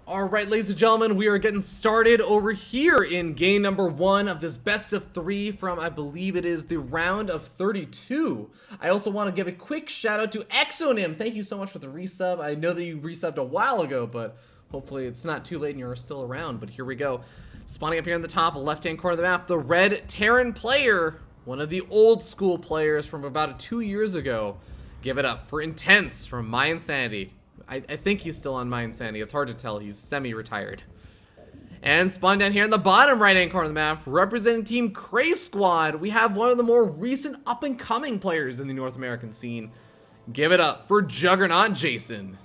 All right, ladies and gentlemen, we are getting started over here in game number 1 of this best of 3 from, I believe it is the round of 32. I also want to give a quick shout out to Exonym. Thank you so much for the resub. I know that you resubbed a while ago, but hopefully it's not too late and you're still around. But here we go. Spawning up here in the top left-hand corner of the map, the red Terran player, one of the old school players from about 2 years ago. Give it up for Intense from My Insanity. I think he's still on My Insanity. It's hard to tell. He's semi-retired. And spawned down here in the bottom right-hand corner of the map, representing Team Cray Squad, we have one of the more recent up-and-coming players in the North American scene. Give it up for Juggernaut Jason.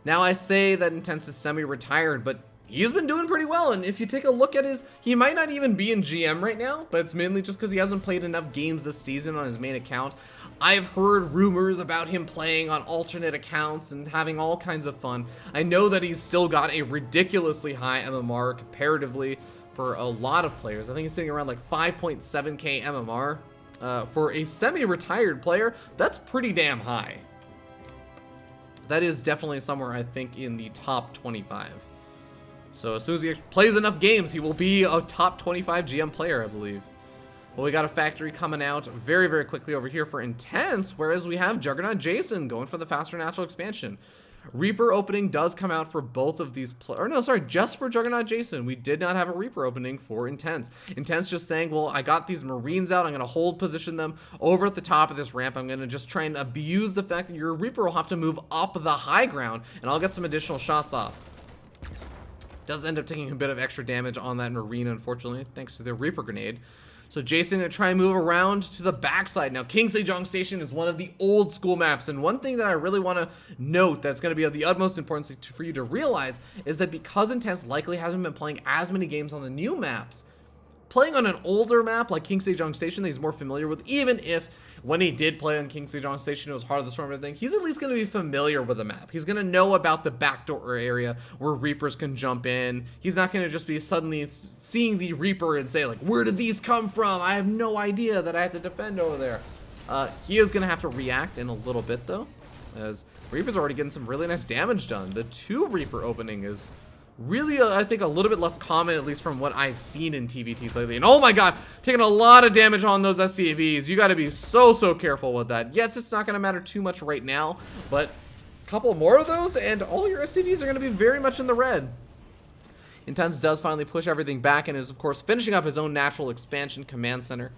Now, I say that Intense is semi-retired, but he's been doing pretty well, and if you take a look at he might not even be in GM right now, but it's mainly just because he hasn't played enough games this season on his main account. I've heard rumors about him playing on alternate accounts and having all kinds of fun. I know that he's still got a ridiculously high MMR comparatively for a lot of players. I think he's sitting around like 5.7k MMR. For a semi-retired player, that's pretty damn high. That is definitely somewhere, I think, in the top 25. So as soon as he plays enough games, he will be a top 25 GM player, I believe. Well, we got a factory coming out very, very quickly over here for Intense, whereas we have Juggernaut Jason going for the faster natural expansion. Reaper opening does come out for both of these just for Juggernaut Jason. We did not have a Reaper opening for Intense. Intense just saying, well, I got these Marines out. I'm going to hold position them over at the top of this ramp. I'm going to just try and abuse the fact that your Reaper will have to move up the high ground, and I'll get some additional shots off. Does end up taking a bit of extra damage on that Marine, unfortunately, thanks to the Reaper grenade. So Jason gonna try and move around to the backside. Now, King Sejong Station is one of the old school maps, and one thing that I really want to note that's going to be of the utmost importance for you to realize is that because Intense likely hasn't been playing as many games on the new maps, playing on an older map like King Sejong Station that he's more familiar with, even if when he did play on King Sejong Station it was Heart of the Storm and everything, he's at least going to be familiar with the map. He's going to know about the backdoor area where Reapers can jump in. He's not going to just be suddenly seeing the Reaper and say, like, where did these come from? I have no idea that I have to defend over there. He is going to have to react in a little bit, though, as Reaper's already getting some really nice damage done. The 2 Reaper opening is really, I think, a little bit less common, at least from what I've seen in TvTs lately. And oh my god, taking a lot of damage on those SCVs. You got to be so careful with that. Yes, it's not going to matter too much right now, but a couple more of those and all your SCVs are going to be very much in the red. Intense does finally push everything back and is, of course, finishing up his own natural expansion command center,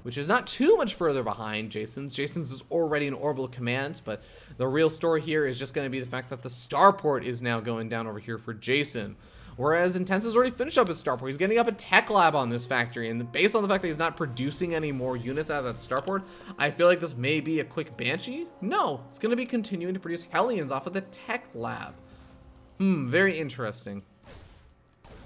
which is not too much further behind Jason's. Jason's is already an orbital command, but the real story here is just going to be the fact that the starport is now going down over here for Jason. Whereas Intense has already finished up his starport. He's getting up a tech lab on this factory, and based on the fact that he's not producing any more units out of that starport, I feel like this may be a quick Banshee. No, it's going to be continuing to produce Hellions off of the tech lab. Very interesting.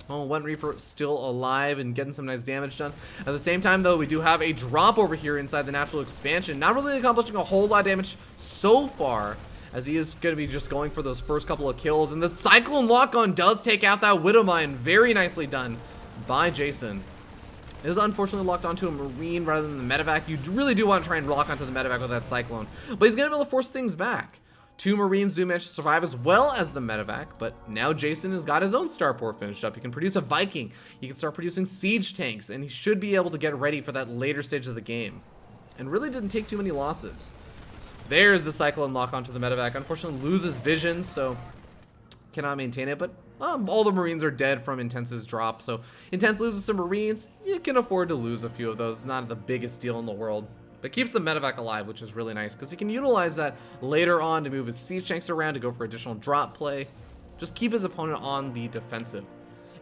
Oh, one Reaper still alive and getting some nice damage done. At the same time, though, we do have a drop over here inside the natural expansion. Not really accomplishing a whole lot of damage so far, as he is going to be just going for those first couple of kills. And the Cyclone lock-on does take out that Widow Mine. Very nicely done by Jason. It is unfortunately locked onto a Marine rather than the medevac. You really do want to try and lock onto the medevac with that Cyclone. But he's going to be able to force things back. 2 Marines do manage to survive as well as the medevac, but now Jason has got his own starport finished up. He can produce a Viking, he can start producing siege tanks, and he should be able to get ready for that later stage of the game. And really didn't take too many losses. There's the Cyclone lock onto the medevac. Unfortunately loses vision, so cannot maintain it, but all the Marines are dead from Intense's drop, so Intense loses some Marines. You can afford to lose a few of those. It's not the biggest deal in the world. But keeps the medevac alive, which is really nice, because he can utilize that later on to move his siege tanks around to go for additional drop play. Just keep his opponent on the defensive.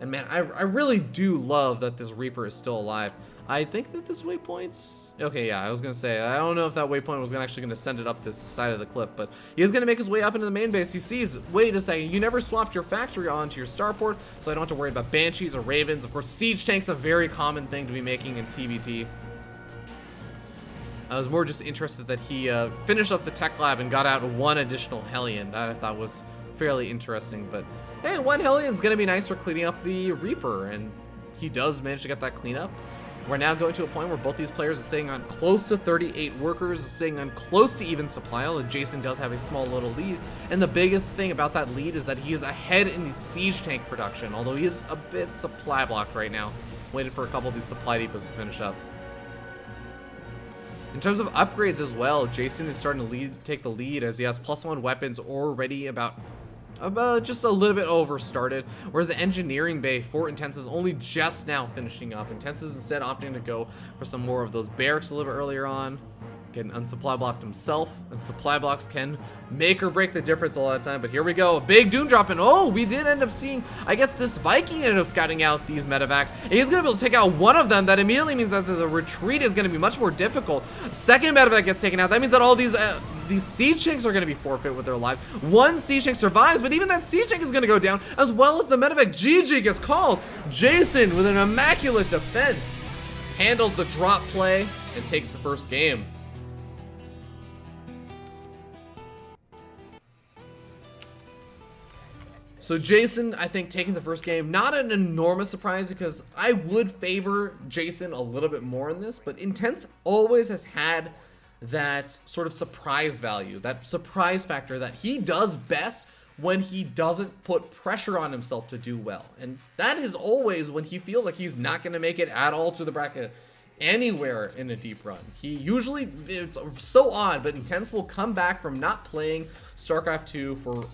And man, I really do love that this Reaper is still alive. I think that this waypoint's... Okay, yeah, I was going to say, I don't know if that waypoint was actually going to send it up this side of the cliff, but he is going to make his way up into the main base. He sees, wait a second, you never swapped your factory onto your starport, so I don't have to worry about Banshees or Ravens. Of course, siege tanks, a very common thing to be making in TvT. I was more just interested that he finished up the tech lab and got out 1 additional Hellion. That I thought was fairly interesting. But hey, 1 Hellion's going to be nice for cleaning up the Reaper, and he does manage to get that cleanup. We're now going to a point where both these players are sitting on close to 38 workers, sitting on close to even supply, although Jason does have a small little lead. And the biggest thing about that lead is that he is ahead in the siege tank production, although he is a bit supply blocked right now. Waited for a couple of these supply depots to finish up. In terms of upgrades as well, Jason is starting to take the lead as he has +1 weapons already about just a little bit over started, whereas the engineering bay for Intense is only just now finishing up. Intense is instead opting to go for some more of those barracks a little bit earlier on, getting unsupply blocked himself, and supply blocks can make or break the difference a lot of time. But here we go, a big doom drop, and oh, we did end up seeing, I guess this Viking ended up scouting out these medevacs, and he's gonna be able to take out one of them. That immediately means that the retreat is gonna be much more difficult. Second medevac gets taken out. That means that all these siege tanks are gonna be forfeit with their lives. One siege tank survives, but even that siege tank is gonna go down, as well as the medevac. GG gets called. Jason, with an immaculate defense, handles the drop play and takes the first game. So Jason, I think, taking the first game, not an enormous surprise because I would favor Jason a little bit more in this, but Intense always has had that sort of surprise value, that surprise factor that he does best when he doesn't put pressure on himself to do well. And that is always when he feels like he's not going to make it at all to the bracket anywhere in a deep run. He usually, it's so odd, but Intense will come back from not playing StarCraft 2 for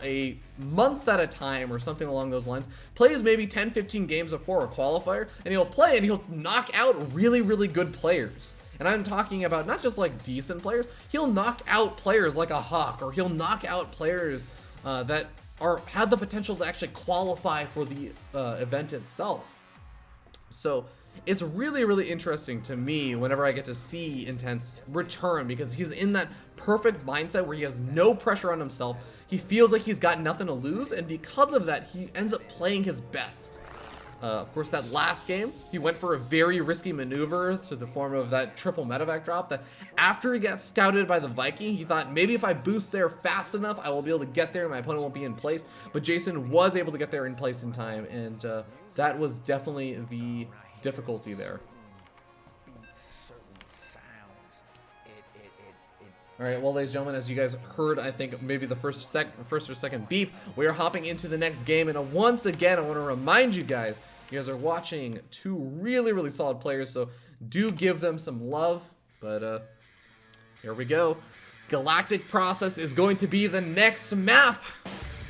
months at a time or something along those lines, plays maybe 10-15 games before a qualifier, and he'll play and he'll knock out really, really good players. And I'm talking about not just like decent players, he'll knock out players like a Hawk, or he'll knock out players that have the potential to actually qualify for the event itself. So it's really, really interesting to me whenever I get to see Intense return, because he's in that perfect mindset where he has no pressure on himself. He feels like he's got nothing to lose, and because of that, he ends up playing his best. Of course, that last game, he went for a very risky maneuver to the form of that triple medevac drop that after he got scouted by the Viking, he thought maybe if I boost there fast enough, I will be able to get there and my opponent won't be in place. But Jason was able to get there in place in time, and that was definitely the difficulty there. All right, well, ladies and gentlemen, as you guys heard, I think maybe the first or second beep, we are hopping into the next game. And once again, I want to remind you guys are watching two really, really solid players, so do give them some love. But here we go. Galactic Process is going to be the next map,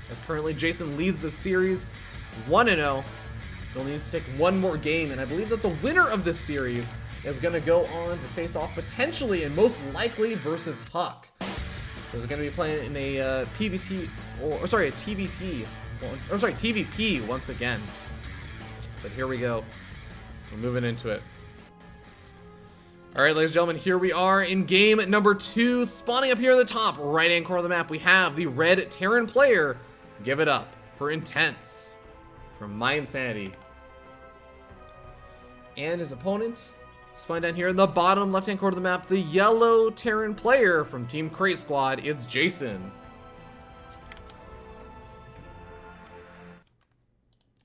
as currently Jason leads the series 1-0. He'll need to take one more game, and I believe that the winner of this series is going to go on to face off potentially and most likely versus Huck. So they're going to be playing in a PvT, or sorry, a TvT, or sorry, TvP once again. But here we go. We're moving into it. All right, ladies and gentlemen, here we are in game number 2. Spawning up here in the top right-hand corner of the map, we have the red Terran player. Give it up for Intense from My Insanity. And his opponent, spawned down here in the bottom left-hand corner of the map, the yellow Terran player from Team Crate Squad. It's Jason.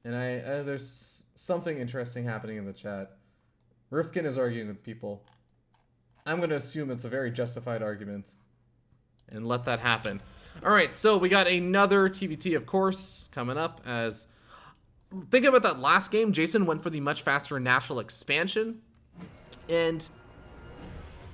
And there's something interesting happening in the chat. Rifkin is arguing with people. I'm going to assume it's a very justified argument and let that happen. All right, so we got another TvT, of course, coming up. As thinking about that last game, Jason went for the much faster natural expansion, and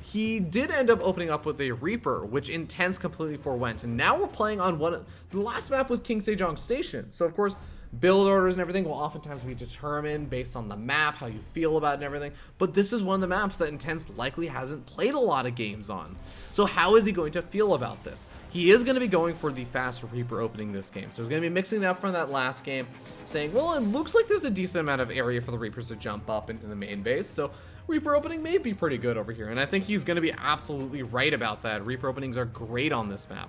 he did end up opening up with a Reaper, which Intense completely forewent. And now we're playing on the last map was King Sejong Station. So of course, build orders and everything will oftentimes be determined based on the map, how you feel about it and everything. But this is one of the maps that Intense likely hasn't played a lot of games on. So how is he going to feel about this? He is going to be going for the fast Reaper opening this game. So he's going to be mixing it up from that last game, saying, well, it looks like there's a decent amount of area for the Reapers to jump up into the main base. So Reaper opening may be pretty good over here. And I think he's going to be absolutely right about that. Reaper openings are great on this map.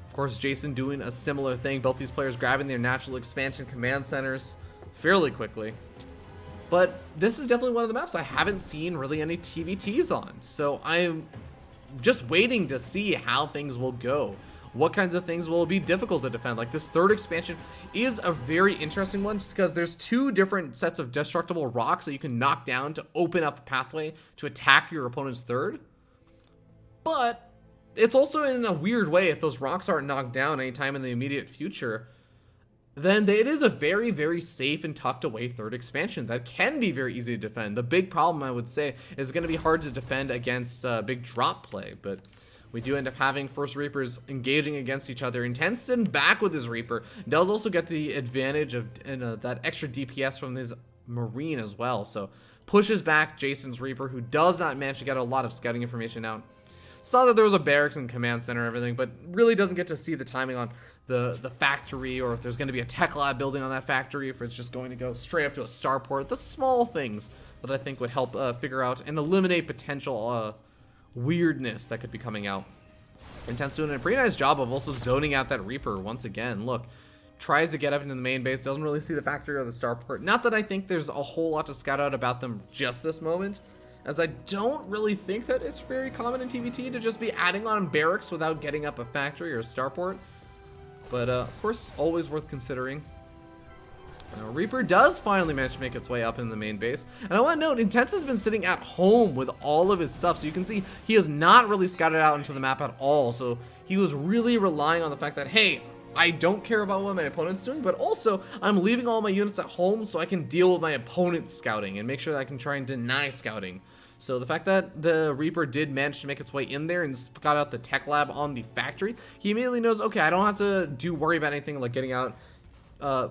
Of course, Jason doing a similar thing. Both these players grabbing their natural expansion command centers fairly quickly. But this is definitely one of the maps I haven't seen really any TvTs on. So I'm just waiting to see how things will go. what kinds of things will be difficult to defend. Like, this third expansion is a very interesting one just because there's two different sets of destructible rocks that you can knock down to open up a pathway to attack your opponent's third. But it's also in a weird way, if those rocks aren't knocked down anytime in the immediate future, then it is a very, very safe and tucked away third expansion that can be very easy to defend. The big problem, I would say, is going to be hard to defend against big drop play, but we do end up having First Reapers engaging against each other. Intense sitting back with his Reaper does also get the advantage of that extra DPS from his Marine as well, so pushes back Jason's Reaper, who does not manage to get a lot of scouting information out. Saw that there was a barracks and command center and everything, but really doesn't get to see the timing on the factory, or if there's going to be a tech lab building on that factory, if it's just going to go straight up to a starport. The small things that I think would help figure out and eliminate potential weirdness that could be coming out. Intense doing a pretty nice job of also zoning out that Reaper once again. Look, tries to get up into the main base, doesn't really see the factory or the starport. Not that I think there's a whole lot to scout out about them just this moment, as I don't really think that it's very common in TvT to just be adding on barracks without getting up a factory or a starport. But of course, always worth considering. Reaper does finally manage to make its way up in the main base. And I want to note, Intense has been sitting at home with all of his stuff. So you can see he has not really scouted out into the map at all. So he was really relying on the fact that, hey, I don't care about what my opponent's doing, but also I'm leaving all my units at home so I can deal with my opponent's scouting and make sure that I can try and deny scouting. So the fact that the Reaper did manage to make its way in there and got out the tech lab on the factory, he immediately knows, okay, I don't have to worry about anything like getting out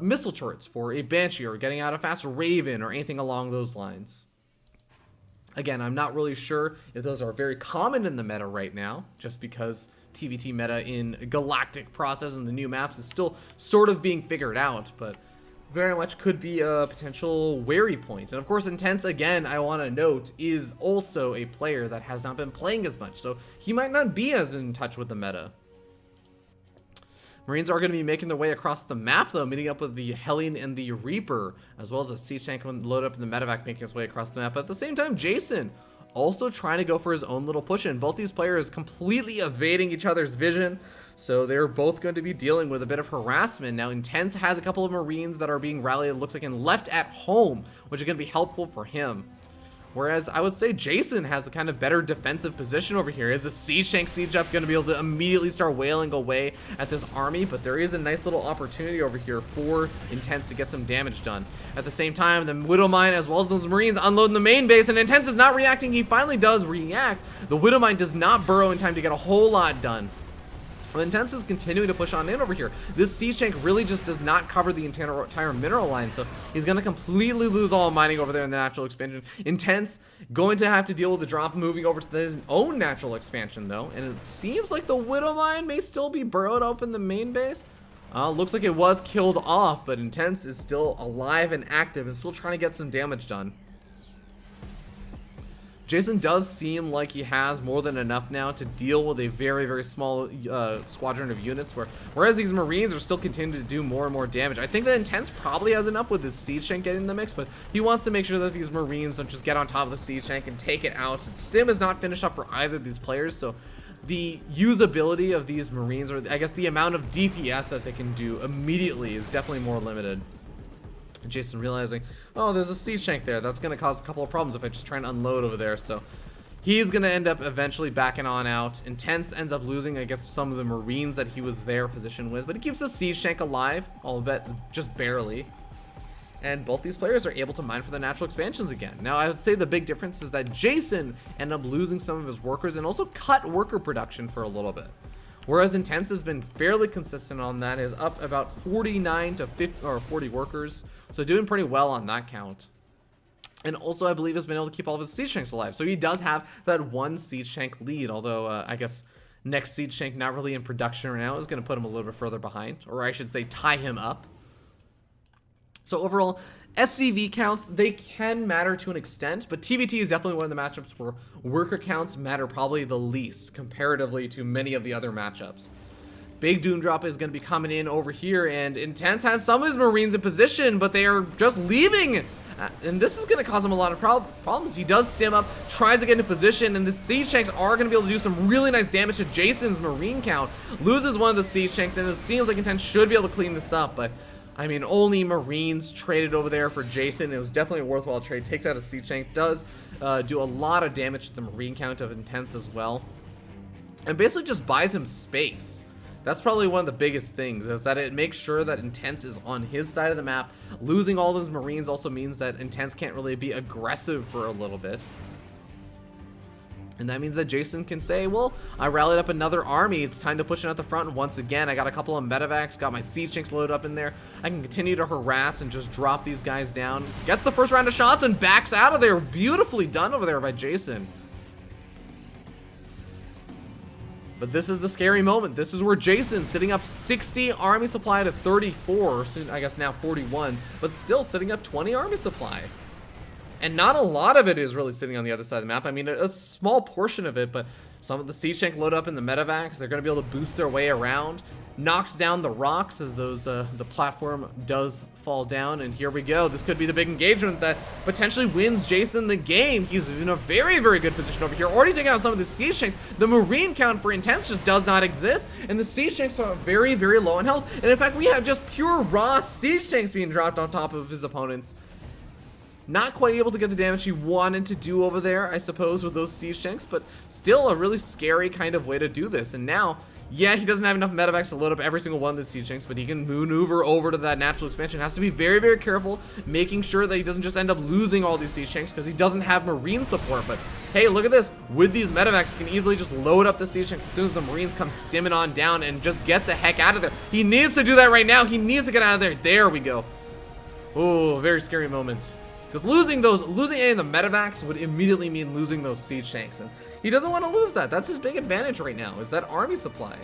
missile turrets for a Banshee or getting out a fast Raven or anything along those lines. Again, I'm not really sure if those are very common in the meta right now, just because TvT meta in Galactic process and the new maps is still sort of being figured out, but very much could be a potential wary point. And of course, Intense, again, I want to note, is also a player that has not been playing as much, so he might not be as in touch with the meta. Marines are going to be making their way across the map, though, meeting up with the Hellion and the Reaper, as well as a Siege Tank when load up in the medevac making its way across the map. But at the same time, Jason also trying to go for his own little push in. Both these players completely evading each other's vision, so they're both going to be dealing with a bit of harassment. Now, Intense has a couple of Marines that are being rallied, it looks like, and left at home, which is going to be helpful for him. Whereas I would say Jason has a kind of better defensive position over here. Is a Siege Tank Siege Up going to be able to immediately start wailing away at this army? But there is a nice little opportunity over here for Intense to get some damage done. At the same time, the Widowmine as well as those Marines unloading the main base, and Intense is not reacting. He finally does react. The Widowmine does not burrow in time to get a whole lot done. Well, Intense is continuing to push on in over here. This Siege Tank really just does not cover the entire mineral line, so he's going to completely lose all mining over there in the natural expansion. Intense going to have to deal with the drop moving over to his own natural expansion, though, and it seems like the Widowmine may still be burrowed up in the main base. Looks like it was killed off, but Intense is still alive and active and still trying to get some damage done. Jason does seem like he has more than enough now to deal with a very, very small squadron of units, whereas these Marines are still continuing to do more and more damage. I think that Intense probably has enough with his Siege Tank getting in the mix, but he wants to make sure that these Marines don't just get on top of the Siege Tank and take it out. Sim is not finished up for either of these players, so the usability of these Marines, or I guess the amount of DPS that they can do immediately, is definitely more limited. Jason realizing, oh, there's a Siege Tank there. That's going to cause a couple of problems if I just try and unload over there. So he's going to end up eventually backing on out. Intense ends up losing, I guess, some of the Marines that he was there positioned with. But he keeps the Siege Tank alive, albeit just barely. And both these players are able to mine for the natural expansions again. Now, I would say the big difference is that Jason ended up losing some of his workers and also cut worker production for a little bit. Whereas Intense has been fairly consistent on that, is up about 49 to 50 or 40 workers. So doing pretty well on that count. And also, I believe, has been able to keep all of his Siege Tanks alive. So he does have that one Siege Tank lead, although I guess next Siege Tank not really in production right now is going to put him a little bit further behind. Or I should say tie him up. So overall, SCV counts, they can matter to an extent, but TvT is definitely one of the matchups where worker counts matter probably the least comparatively to many of the other matchups. Big Doomdrop is going to be coming in over here, and Intense has some of his Marines in position, but they are just leaving And this is going to cause him a lot of problems. He does stim up, tries to get into position, and the siege tanks are going to be able to do some really nice damage to Jason's marine count. Loses one of the siege tanks, and it seems like Intense should be able to clean this up, but I mean, only Marines traded over there for Jason. It was definitely a worthwhile trade. Takes out a siege tank, does do a lot of damage to the marine count of Intense as well, and basically just buys him space. That's probably one of the biggest things, is that it makes sure that Intense is on his side of the map. Losing all those Marines also means that Intense can't really be aggressive for a little bit. And that means that Jason can say, well, I rallied up another army. It's time to push it at the front. And once again, I got a couple of medevacs, got my siege tanks loaded up in there. I can continue to harass and just drop these guys down. Gets the first round of shots and backs out of there. Beautifully done over there by Jason. But this is the scary moment. This is where Jason, sitting up 60 army supply to 34, soon I guess now 41, but still sitting up 20 army supply. And not a lot of it is really sitting on the other side of the map. I mean, a small portion of it, but some of the siege tank load up in the medevacs. They're going to be able to boost their way around. Knocks down the rocks as those the platform does fall down. And here we go. This could be the big engagement that potentially wins Jason the game. He's in a very, very good position over here. Already taking out some of the siege tanks. The marine count for Intense just does not exist. And the siege tanks are very, very low in health. And in fact, we have just pure raw siege tanks being dropped on top of his opponents. Not quite able to get the damage he wanted to do over there, I suppose, with those siege tanks, but still a really scary kind of way to do this. And now, yeah, he doesn't have enough medevacs to load up every single one of the siege tanks, but he can maneuver over to that natural expansion. Has to be very, very careful, making sure that he doesn't just end up losing all these siege tanks because he doesn't have marine support. But hey, look at this. With these medevacs, he can easily just load up the siege tanks as soon as the Marines come stimming on down and just get the heck out of there. He needs to do that right now. He needs to get out of there. There we go. Oh, very scary moment. Because losing any of the medevacs would immediately mean losing those siege tanks. And he doesn't want to lose that. That's his big advantage right now, is that army supply.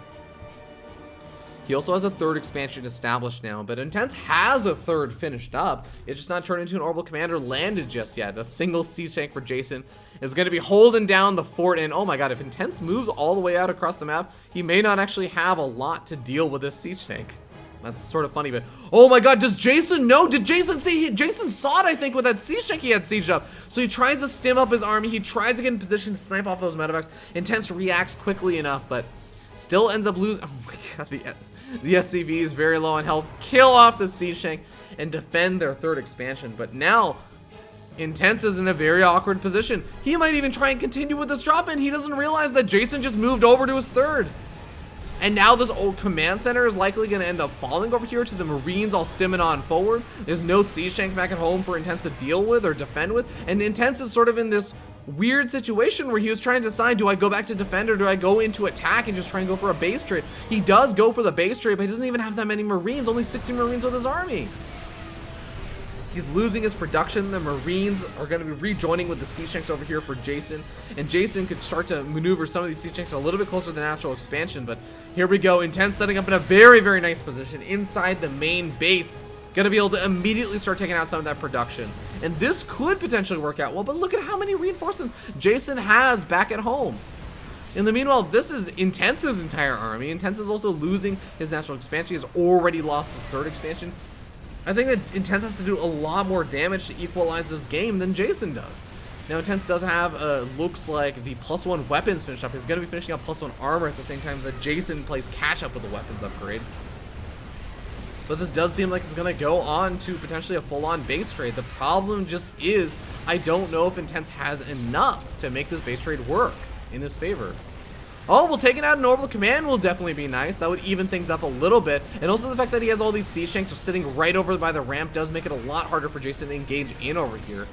He also has a third expansion established now, but Intense has a third finished up. It's just not turned into an orbital commander landed just yet. A single siege tank for Jason is going to be holding down the fort. And oh my god, if Intense moves all the way out across the map, he may not actually have a lot to deal with this siege tank. That's sort of funny, but oh my god, does Jason know? Did Jason see? Jason saw it, I think, with that siege tank he had sieged up. So he tries to stim up his army. He tries to get in position to snipe off those medevacs. Intense reacts quickly enough, but still ends up losing. Oh my god, the SCV is very low on health. Kill off the siege tank and defend their third expansion. But now, Intense is in a very awkward position. He might even try and continue with this drop-in. He doesn't realize that Jason just moved over to his third. And now this old command center is likely going to end up falling over here to the Marines all stimming on forward. There's no siege tank back at home for Intense to deal with or defend with. And Intense is sort of in this weird situation where he was trying to decide, do I go back to defend or do I go into attack and just try and go for a base trade? He does go for the base trade, but he doesn't even have that many Marines, only 60 Marines with his army. He's losing his production. The Marines are going to be rejoining with the siege tanks over here for Jason. And Jason could start to maneuver some of these siege tanks a little bit closer to the natural expansion. But here we go. Intense setting up in a very, very nice position inside the main base. Going to be able to immediately start taking out some of that production. And this could potentially work out well. But look at how many reinforcements Jason has back at home. In the meanwhile, this is Intense's entire army. Intense is also losing his natural expansion. He has already lost his third expansion. I think that Intense has to do a lot more damage to equalize this game than Jason does. Now, Intense does have, looks like the +1 weapons finished up. He's going to be finishing up +1 armor at the same time that Jason plays catch up with the weapons upgrade. But this does seem like it's going to go on to potentially a full-on base trade. The problem just is, I don't know if Intense has enough to make this base trade work in his favor. Oh, well, taking out an orbital command will definitely be nice. That would even things up a little bit. And also the fact that he has all these siege tanks sitting right over by the ramp does make it a lot harder for Jason to engage in over here.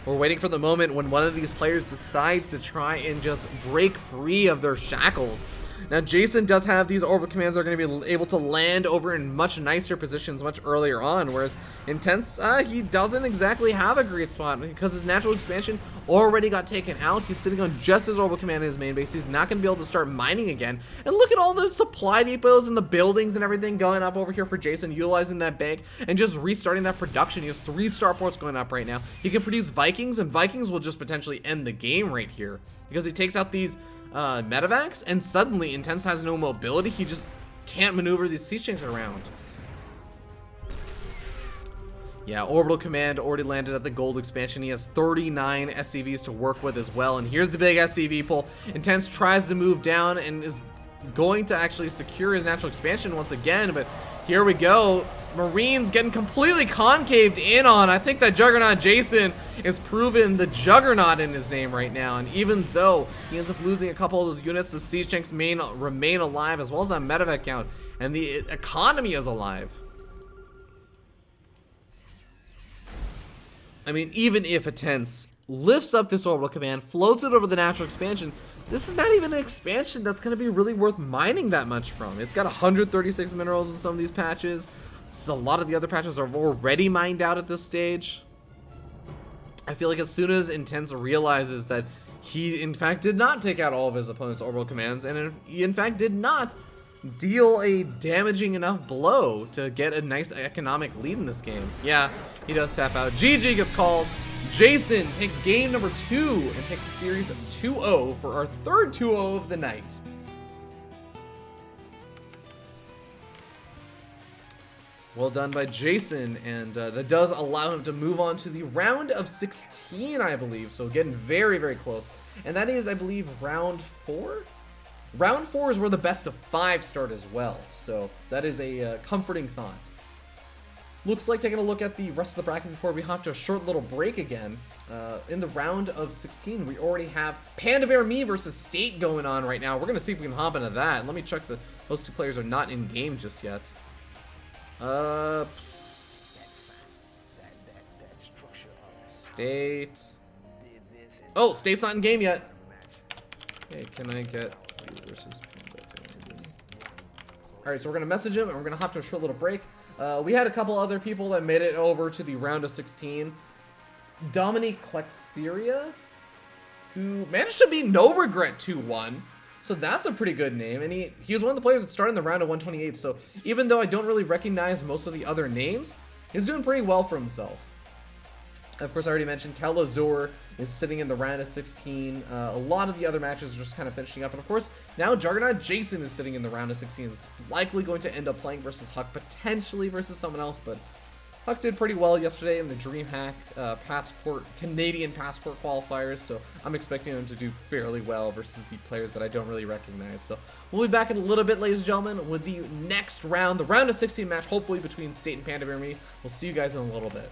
We're waiting for the moment when one of these players decides to try and just break free of their shackles. Now, Jason does have these orbital commands that are going to be able to land over in much nicer positions much earlier on, whereas Intense, he doesn't exactly have a great spot because his natural expansion already got taken out. He's sitting on just his orbital command in his main base. He's not going to be able to start mining again. And look at all the supply depots and the buildings and everything going up over here for Jason, utilizing that bank and just restarting that production. He has 3 starports going up right now. He can produce Vikings, and Vikings will just potentially end the game right here because he takes out these medevacs, and suddenly Intense has no mobility. He just can't maneuver these siege tanks around. Yeah, Orbital Command already landed at the gold expansion. He has 39 SCVs to work with as well. And here's the big SCV pull. Intense tries to move down and is going to actually secure his natural expansion once again. But here we go. Marines getting completely concaved in on. I think that Juggernaut Jason is proven the Juggernaut in his name right now. And even though he ends up losing a couple of those units, the Siege Tanks remain alive, as well as that medevac count. And the economy is alive. I mean, even if Intense lifts up this orbital command, floats it over the natural expansion, this is not even an expansion that's going to be really worth mining that much from. It's got 136 minerals in some of these patches. So a lot of the other patches are already mined out at this stage. I feel like as soon as Intense realizes that he, in fact, did not take out all of his opponent's orbital commands, and he, in fact, did not deal a damaging enough blow to get a nice economic lead in this game. Yeah, he does tap out. GG gets called. Jason takes game number 2 and takes a series of 2-0 for our third 2-0 of the night. Well done by Jason, and that does allow him to move on to the round of 16, I believe. So getting very, very close. And that is, I believe, round 4? Round 4 is where the best of 5 start as well. So that is a comforting thought. Looks like taking a look at the rest of the bracket before we hop to a short little break again. In the round of 16, we already have Panda Bear Me versus State going on right now. We're going to see if we can hop into that. Let me check that those two players are not in game just yet. State. Oh, State's not in game yet. Okay, can I get you versus Panda? All right, so we're gonna message him and we're gonna hop to a short little break. We had a couple other people that made it over to the round of 16. Dominique Clexeria, who managed to beat No Regret 2-1. So that's a pretty good name, and he was one of the players that started in the round of 128, so even though I don't really recognize most of the other names, he's doing pretty well for himself. Of course, I already mentioned Telazor is sitting in the round of 16. A lot of the other matches are just kind of finishing up, and of course, now Juggernaut Jason is sitting in the round of 16. He's likely going to end up playing versus Huck, potentially versus someone else, but Huck did pretty well yesterday in the DreamHack Canadian passport qualifiers, so I'm expecting him to do fairly well versus the players that I don't really recognize. So we'll be back in a little bit, ladies and gentlemen, with the next round, the round of 16 match, hopefully between State and Panda Bear Me. We'll see you guys in a little bit.